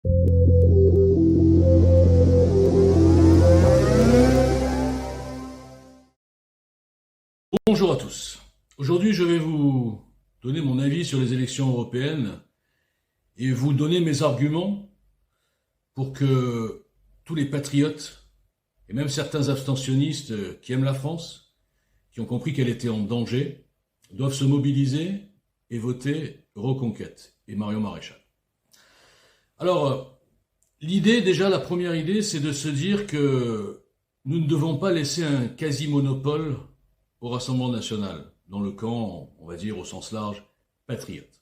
Bonjour à tous. Aujourd'hui, je vais vous donner mon avis sur les élections européennes et vous donner mes arguments pour que tous les patriotes et même certains abstentionnistes qui aiment la France, qui ont compris qu'elle était en danger, doivent se mobiliser et voter Reconquête et Marion Maréchal. Alors, la première idée, c'est de se dire que nous ne devons pas laisser un quasi-monopole au Rassemblement national, dans le camp, on va dire au sens large, patriote.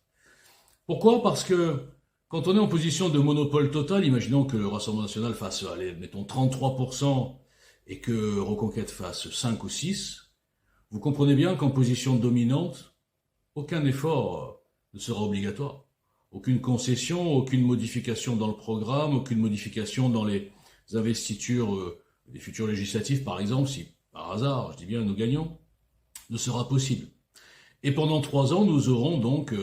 Pourquoi ? Parce que quand on est en position de monopole total, imaginons que le Rassemblement national fasse, allez, mettons 33% et que Reconquête fasse 5 ou 6, vous comprenez bien qu'en position dominante, aucun effort ne sera obligatoire. Aucune concession, aucune modification dans le programme, aucune modification dans les investitures des futurs législatives, par exemple, si par hasard, je dis bien, nous gagnons, ne sera possible. Et pendant 3 ans, nous aurons donc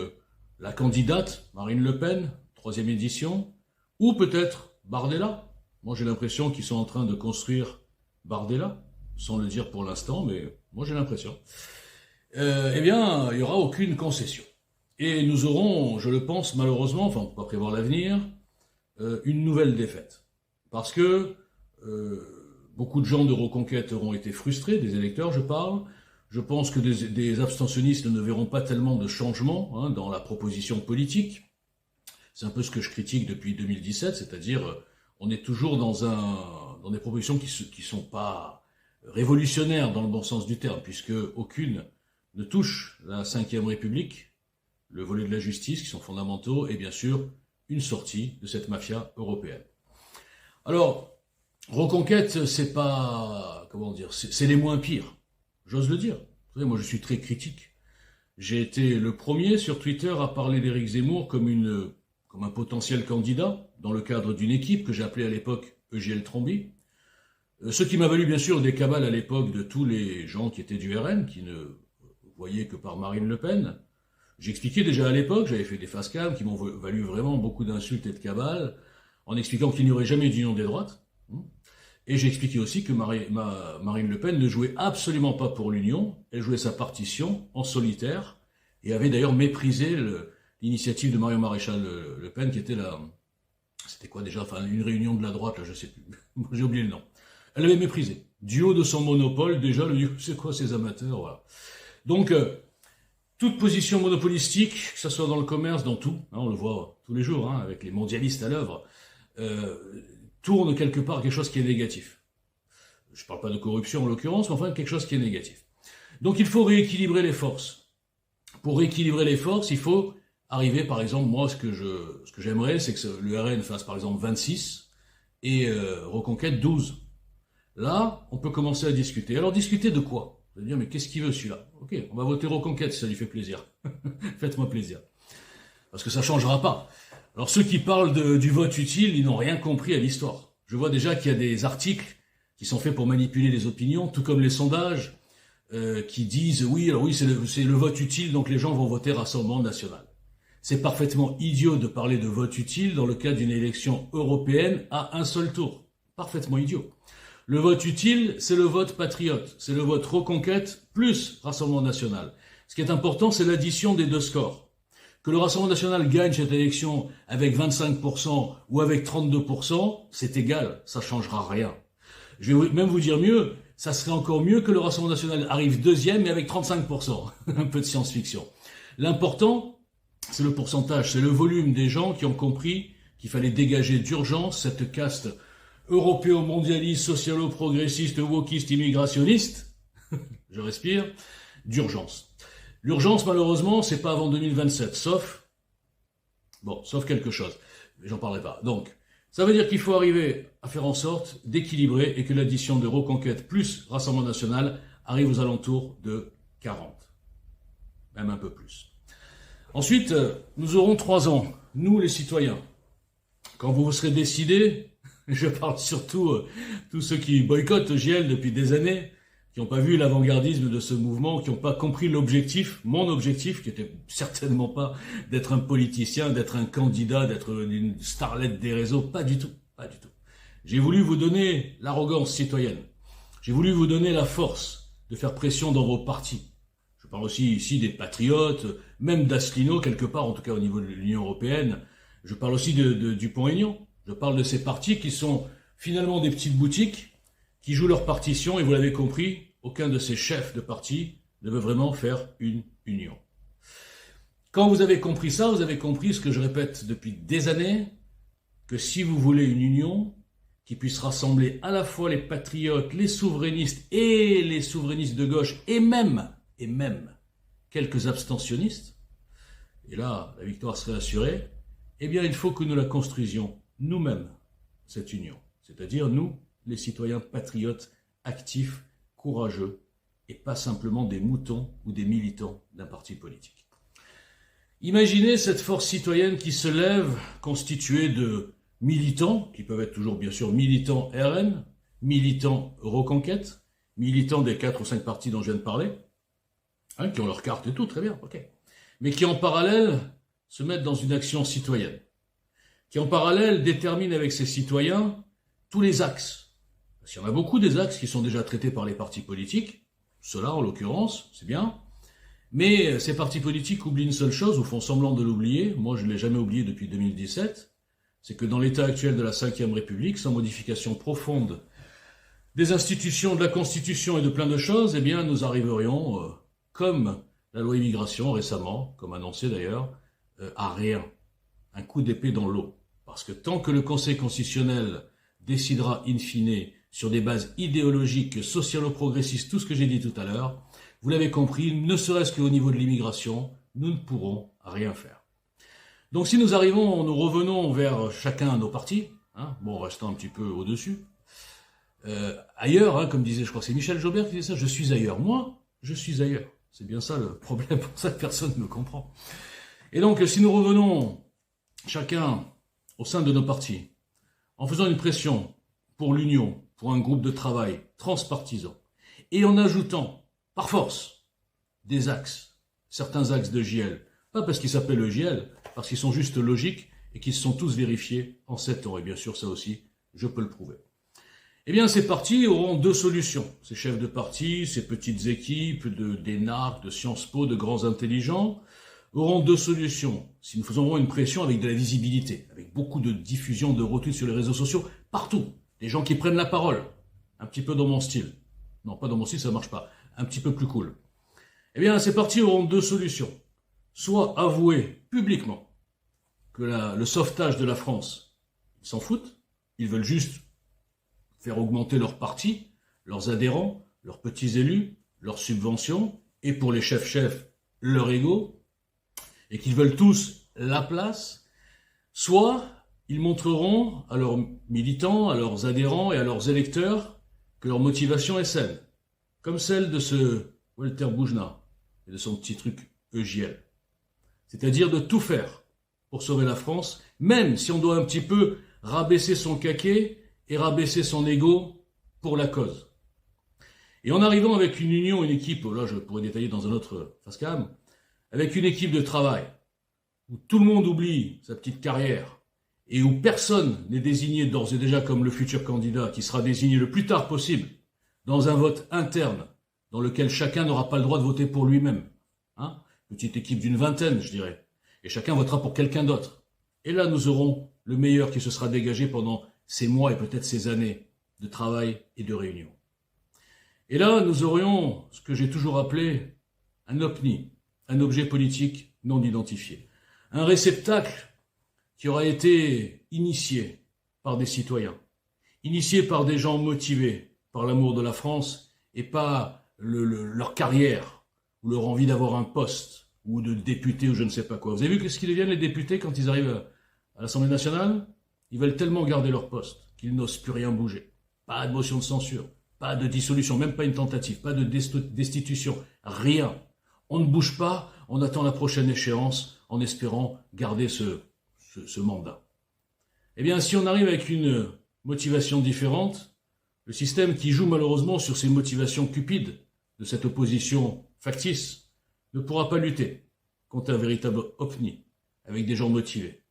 la candidate Marine Le Pen, 3e édition, ou peut-être Bardella. Moi, j'ai l'impression qu'ils sont en train de construire Bardella, sans le dire pour l'instant, mais moi j'ai l'impression. Eh bien, il n'y aura aucune concession. Et nous aurons, je le pense malheureusement, enfin on ne peut pas prévoir l'avenir, une nouvelle défaite. Parce que beaucoup de gens de Reconquête auront été frustrés, des électeurs je parle. Je pense que des abstentionnistes ne verront pas tellement de changement dans la proposition politique. C'est un peu ce que je critique depuis 2017, c'est-à-dire on est toujours dans des propositions qui sont pas révolutionnaires dans le bon sens du terme, puisque aucune ne touche la Ve République, le volet de la justice, qui sont fondamentaux, et bien sûr, une sortie de cette mafia européenne. Alors, Reconquête, c'est pas, comment dire, c'est les moins pires, j'ose le dire. Vous savez, moi je suis très critique. J'ai été le premier sur Twitter à parler d'Éric Zemmour comme un potentiel candidat, dans le cadre d'une équipe que j'appelais à l'époque EGL Trombi. Ce qui m'a valu bien sûr des cabales à l'époque de tous les gens qui étaient du RN, qui ne voyaient que par Marine Le Pen. J'expliquais déjà à l'époque, j'avais fait des face-cam qui m'ont valu vraiment beaucoup d'insultes et de cabales, en expliquant qu'il n'y aurait jamais d'union des droites. Et j'ai expliqué aussi que Marine Le Pen ne jouait absolument pas pour l'union, elle jouait sa partition en solitaire, et avait d'ailleurs méprisé l'initiative de Marion Maréchal Le Pen, qui était c'était quoi déjà, enfin une réunion de la droite, là je sais plus, j'ai oublié le nom. Elle avait méprisé. Du haut de son monopole, déjà, le c'est quoi ces amateurs, voilà. Donc, toute position monopolistique, que ce soit dans le commerce, dans tout, on le voit tous les jours, avec les mondialistes à l'œuvre, tourne quelque part quelque chose qui est négatif. Je ne parle pas de corruption en l'occurrence, mais enfin quelque chose qui est négatif. Donc il faut rééquilibrer les forces. Pour rééquilibrer les forces, il faut arriver, par exemple, moi ce que j'aimerais, c'est que le RN fasse par exemple 26 et Reconquête 12. Là, on peut commencer à discuter. Alors discuter de quoi ? Vous allez dire, mais qu'est-ce qu'il veut celui-là ? Ok, on va voter Reconquête si ça lui fait plaisir. Faites-moi plaisir. Parce que ça ne changera pas. Alors ceux qui parlent du vote utile, ils n'ont rien compris à l'histoire. Je vois déjà qu'il y a des articles qui sont faits pour manipuler les opinions, tout comme les sondages, qui disent oui, alors oui, c'est le vote utile, donc les gens vont voter Rassemblement national. C'est parfaitement idiot de parler de vote utile dans le cadre d'une élection européenne à un seul tour. Parfaitement idiot. Le vote utile, c'est le vote patriote, c'est le vote Reconquête plus Rassemblement national. Ce qui est important, c'est l'addition des deux scores. Que le Rassemblement national gagne cette élection avec 25% ou avec 32%, c'est égal, ça changera rien. Je vais même vous dire mieux, ça serait encore mieux que le Rassemblement national arrive deuxième mais avec 35%. Un peu de science-fiction. L'important, c'est le pourcentage, c'est le volume des gens qui ont compris qu'il fallait dégager d'urgence cette caste européo-mondialiste, socialo-progressiste, wokiste, immigrationniste, je respire, d'urgence. L'urgence, malheureusement, c'est pas avant 2027, sauf quelque chose, mais j'en parlerai pas. Donc, ça veut dire qu'il faut arriver à faire en sorte d'équilibrer et que l'addition de Reconquête plus Rassemblement national arrive aux alentours de 40, même un peu plus. Ensuite, nous aurons 3 ans, nous les citoyens. Quand vous vous serez décidés, je parle surtout tous ceux qui boycottent GL depuis des années, qui n'ont pas vu l'avant-gardisme de ce mouvement, qui n'ont pas compris l'objectif, mon objectif, qui était certainement pas d'être un politicien, d'être un candidat, d'être une starlette des réseaux, pas du tout, pas du tout. J'ai voulu vous donner l'arrogance citoyenne. J'ai voulu vous donner la force de faire pression dans vos partis. Je parle aussi ici des patriotes, même d'Asselineau quelque part, en tout cas au niveau de l'Union européenne. Je parle aussi de Dupont-Aignan. Je parle de ces partis qui sont finalement des petites boutiques qui jouent leur partition, et vous l'avez compris, aucun de ces chefs de parti ne veut vraiment faire une union. Quand vous avez compris ça, vous avez compris ce que je répète depuis des années, que si vous voulez une union qui puisse rassembler à la fois les patriotes, les souverainistes de gauche, et même quelques abstentionnistes, et là, la victoire serait assurée, eh bien, il faut que nous la construisions nous-mêmes, cette union. C'est-à-dire, nous, les citoyens patriotes, actifs, courageux, et pas simplement des moutons ou des militants d'un parti politique. Imaginez cette force citoyenne qui se lève, constituée de militants, qui peuvent être toujours bien sûr militants RN, militants Reconquête, militants des 4 ou 5 partis dont je viens de parler, hein, qui ont leur carte et tout, très bien, ok. Mais qui en parallèle se mettent dans une action citoyenne, qui en parallèle déterminent avec ces citoyens tous les axes. Parce qu'il y en a beaucoup des axes qui sont déjà traités par les partis politiques, ceux-là en l'occurrence, c'est bien, mais ces partis politiques oublient une seule chose, ou font semblant de l'oublier, moi je ne l'ai jamais oublié depuis 2017, c'est que dans l'état actuel de la Ve République, sans modification profonde des institutions, de la Constitution et de plein de choses, eh bien nous arriverions, comme la loi immigration récemment, comme annoncé d'ailleurs, à rien, un coup d'épée dans l'eau. Parce que tant que le Conseil constitutionnel décidera in fine sur des bases idéologiques, socialo-progressistes, tout ce que j'ai dit tout à l'heure, vous l'avez compris, ne serait-ce qu'au niveau de l'immigration, nous ne pourrons rien faire. Donc si nous revenons vers chacun nos partis, hein, bon, restant un petit peu au-dessus, ailleurs, hein, comme disait, je crois que c'est Michel Jaubert qui disait ça, je suis ailleurs. Moi, je suis ailleurs. C'est bien ça le problème, pour ça que personne ne me comprend. Et donc, si nous revenons chacun au sein de nos partis, en faisant une pression pour l'union, pour un groupe de travail transpartisan, et en ajoutant, par force, des axes, certains axes de JL, pas parce qu'ils s'appellent le JL, parce qu'ils sont juste logiques et qu'ils sont tous vérifiés en 7 ans. Et bien sûr, ça aussi, je peux le prouver. Eh bien, ces partis auront 2 solutions. Ces chefs de parti, ces petites équipes d'énarques, de Sciences Po, de grands intelligents, auront 2 solutions. Si nous faisons une pression avec de la visibilité, avec beaucoup de diffusion, de retweets sur les réseaux sociaux, partout, des gens qui prennent la parole, un petit peu dans mon style. Non, pas dans mon style, ça ne marche pas. Un petit peu plus cool. Eh bien, ces partis auront 2 solutions. Soit avouer publiquement que le sauvetage de la France, ils s'en foutent, ils veulent juste faire augmenter leur parti, leurs adhérents, leurs petits élus, leurs subventions, et pour les chefs, leur ego, et qu'ils veulent tous la place, soit ils montreront à leurs militants, à leurs adhérents et à leurs électeurs que leur motivation est saine, comme celle de ce Walter Boujna et de son petit truc EJL. C'est-à-dire de tout faire pour sauver la France, même si on doit un petit peu rabaisser son caquet et rabaisser son ego pour la cause. Et en arrivant avec une union, une équipe, là je pourrais détailler dans un autre face-cam, avec une équipe de travail, où tout le monde oublie sa petite carrière, et où personne n'est désigné d'ores et déjà comme le futur candidat, qui sera désigné le plus tard possible, dans un vote interne, dans lequel chacun n'aura pas le droit de voter pour lui-même. Hein, petite équipe d'une 20aine, je dirais. Et chacun votera pour quelqu'un d'autre. Et là, nous aurons le meilleur qui se sera dégagé pendant ces mois et peut-être ces années de travail et de réunion. Et là, nous aurions ce que j'ai toujours appelé un OPNI, un objet politique non identifié. Un réceptacle qui aura été initié par des citoyens, initié par des gens motivés par l'amour de la France et pas leur carrière ou leur envie d'avoir un poste ou de député ou je ne sais pas quoi. Vous avez vu ce qu'ils deviennent les députés quand ils arrivent à l'Assemblée nationale? Ils veulent tellement garder leur poste qu'ils n'osent plus rien bouger. Pas de motion de censure, pas de dissolution, même pas une tentative, pas de destitution, rien. On ne bouge pas, on attend la prochaine échéance en espérant garder ce mandat. Eh bien, si on arrive avec une motivation différente, Le système qui joue malheureusement sur ces motivations cupides de cette opposition factice ne pourra pas lutter contre un véritable OVNI avec des gens motivés.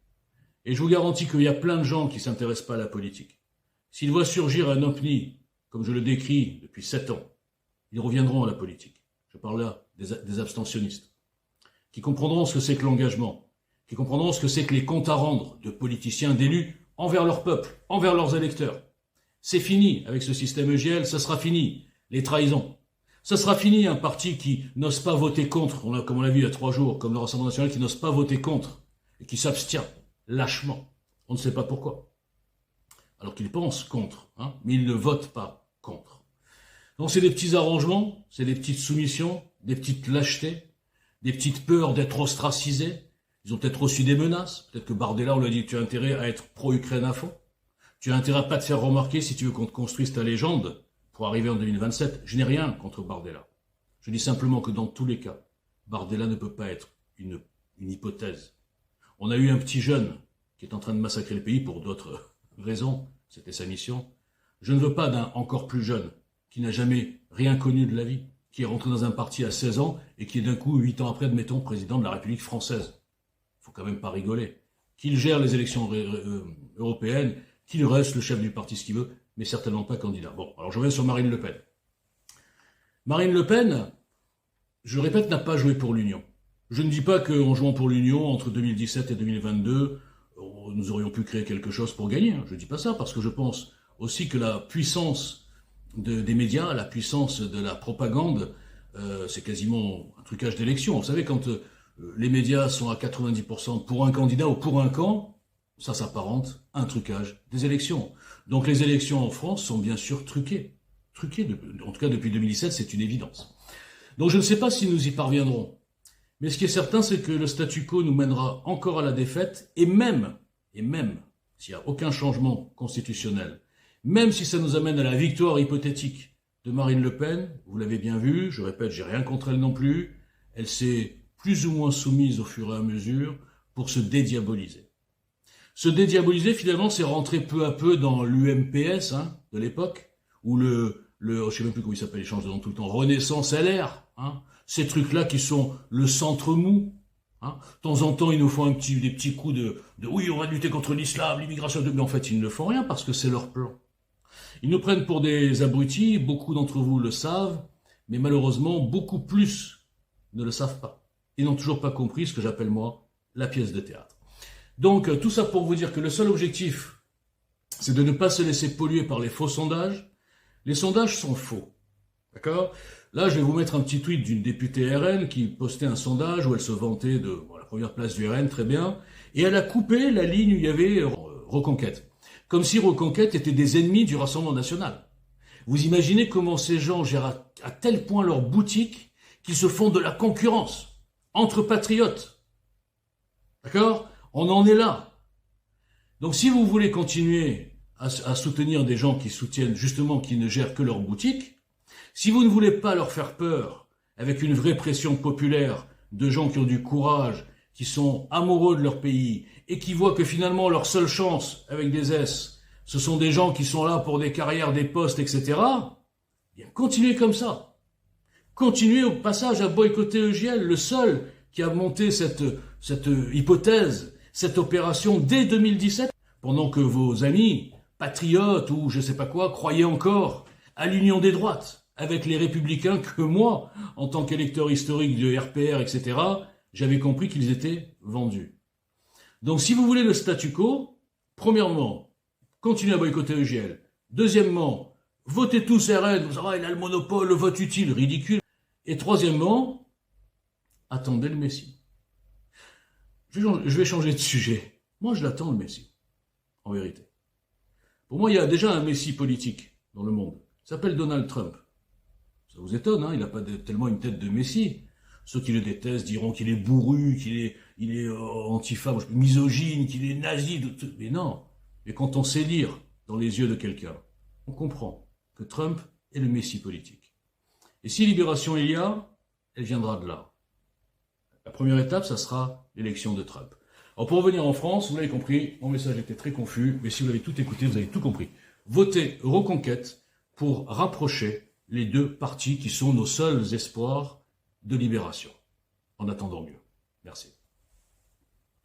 Et je vous garantis qu'il y a plein de gens qui ne s'intéressent pas à la politique. S'ils voient surgir un OVNI, comme je le décris depuis 7 ans, ils reviendront à la politique. Je parle là des abstentionnistes, qui comprendront ce que c'est que l'engagement, qui comprendront ce que c'est que les comptes à rendre de politiciens, d'élus, envers leur peuple, envers leurs électeurs. C'est fini avec ce système EGL, ça sera fini, les trahisons. Ça sera fini un parti qui n'ose pas voter contre, comme on l'a vu il y a 3 jours, comme le Rassemblement national qui n'ose pas voter contre, et qui s'abstient lâchement. On ne sait pas pourquoi. Alors qu'ils pensent contre, mais ils ne votent pas contre. Donc c'est des petits arrangements, c'est des petites soumissions, des petites lâchetés, des petites peurs d'être ostracisés. Ils ont peut-être reçu des menaces. Peut-être que Bardella, on lui a dit, tu as intérêt à être pro-Ukraine à fond. Tu as intérêt à pas te faire remarquer si tu veux qu'on te construise ta légende pour arriver en 2027. Je n'ai rien contre Bardella. Je dis simplement que dans tous les cas, Bardella ne peut pas être une hypothèse. On a eu un petit jeune qui est en train de massacrer le pays pour d'autres raisons. C'était sa mission. Je ne veux pas d'un encore plus jeune qui n'a jamais rien connu de la vie, qui est rentré dans un parti à 16 ans et qui est d'un coup, 8 ans après, admettons, président de la République française. Faut quand même pas rigoler. Qu'il gère les élections européennes, qu'il reste le chef du parti ce qu'il veut, mais certainement pas candidat. Bon, alors je reviens sur Marine Le Pen. Marine Le Pen, je le répète, n'a pas joué pour l'Union. Je ne dis pas qu'en jouant pour l'Union, entre 2017 et 2022, nous aurions pu créer quelque chose pour gagner. Je ne dis pas ça, parce que je pense aussi que la puissance des médias, la puissance de la propagande, c'est quasiment un trucage d'élection. Vous savez, quand les médias sont à 90% pour un candidat ou pour un camp, ça s'apparente à un trucage des élections. Donc les élections en France sont bien sûr truquées. En tout cas depuis 2017, c'est une évidence. Donc je ne sais pas si nous y parviendrons. Mais ce qui est certain, c'est que le statu quo nous mènera encore à la défaite, et même s'il n'y a aucun changement constitutionnel, même si ça nous amène à la victoire hypothétique de Marine Le Pen, vous l'avez bien vu, je répète, j'ai rien contre elle non plus, elle s'est plus ou moins soumise au fur et à mesure pour se dédiaboliser. Se dédiaboliser, finalement, c'est rentrer peu à peu dans l'UMPS de l'époque, ou je sais même plus comment il s'appelle, il change de nom tout le temps, Renaissance LR, ces trucs-là qui sont le centre mou. De temps en temps, ils nous font des petits coups de oui, on va lutter contre l'islam, l'immigration, mais en fait, ils ne le font rien parce que c'est leur plan. Ils nous prennent pour des abrutis, beaucoup d'entre vous le savent, mais malheureusement, beaucoup plus ne le savent pas. Ils n'ont toujours pas compris ce que j'appelle, moi, la pièce de théâtre. Donc, tout ça pour vous dire que le seul objectif, c'est de ne pas se laisser polluer par les faux sondages. Les sondages sont faux. D'accord ? Là, je vais vous mettre un petit tweet d'une députée RN qui postait un sondage où elle se vantait de la première place du RN, très bien, et elle a coupé la ligne où il y avait Reconquête. Comme si Reconquête était des ennemis du Rassemblement national. Vous imaginez comment ces gens gèrent à tel point leur boutique qu'ils se font de la concurrence entre patriotes. D'accord ? On en est là. Donc si vous voulez continuer à soutenir des gens qui soutiennent justement, qui ne gèrent que leur boutique, si vous ne voulez pas leur faire peur avec une vraie pression populaire de gens qui ont du courage, qui sont amoureux de leur pays et qui voient que finalement leur seule chance avec des S, ce sont des gens qui sont là pour des carrières, des postes, etc., bien continuez comme ça. Continuez au passage à boycotter EGL, le seul qui a monté cette hypothèse, cette opération dès 2017, pendant que vos amis, patriotes ou je sais pas quoi, croyaient encore à l'union des droites, avec les républicains que moi, en tant qu'électeur historique de RPR, etc., j'avais compris qu'ils étaient vendus. Donc si vous voulez le statu quo, premièrement, continuez à boycotter EGL. Deuxièmement, votez tous RN, vous savez, il a le monopole, le vote utile, ridicule. Et troisièmement, attendez le Messie. Je vais changer de sujet. Moi, je l'attends, le Messie, en vérité. Pour moi, il y a déjà un Messie politique dans le monde. Il s'appelle Donald Trump. Ça vous étonne, il n'a pas tellement une tête de Messie. Ceux qui le détestent diront qu'il est bourru, qu'il est antifa, misogyne, qu'il est nazi. Mais non. Mais quand on sait lire dans les yeux de quelqu'un, on comprend que Trump est le Messie politique. Et si libération il y a, elle viendra de là. La première étape, ça sera l'élection de Trump. Alors pour revenir en France, vous l'avez compris, mon message était très confus, mais si vous avez tout écouté, vous avez tout compris. Votez Reconquête, pour rapprocher les deux partis qui sont nos seuls espoirs de libération. En attendant mieux. Merci.